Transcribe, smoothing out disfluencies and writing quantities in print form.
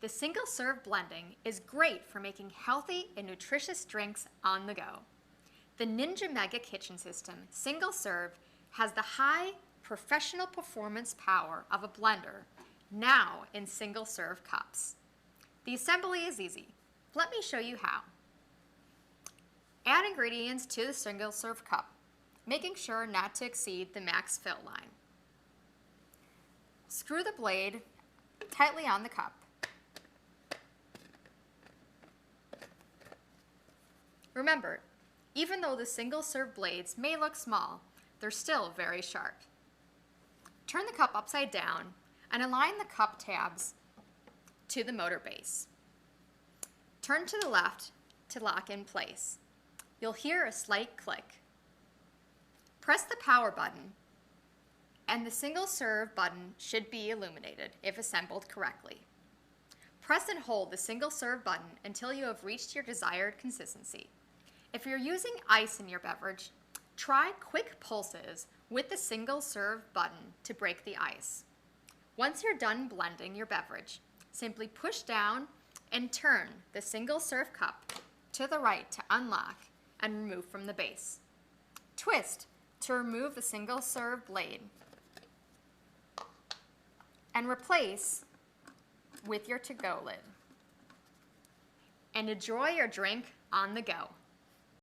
The single-serve blending is great for making healthy and nutritious drinks on the go. The Ninja Mega Kitchen System single-serve has the high professional performance power of a blender now in single-serve cups. The assembly is easy. Let me show you how. Add ingredients to the single-serve cup, making sure not to exceed the max fill line. Screw the blade tightly on the cup. Remember, even though the single-serve blades may look small, they're still very sharp. Turn the cup upside down and align the cup tabs to the motor base. Turn to the left to lock in place. You'll hear a slight click. Press the power button, and the single-serve button should be illuminated if assembled correctly. Press and hold the single-serve button until you have reached your desired consistency. If you're using ice in your beverage, try quick pulses with the single-serve button to break the ice. Once you're done blending your beverage, simply push down and turn the single-serve cup to the right to unlock and remove from the base. Twist to remove the single-serve blade and replace with your to-go lid. And enjoy your drink on the go.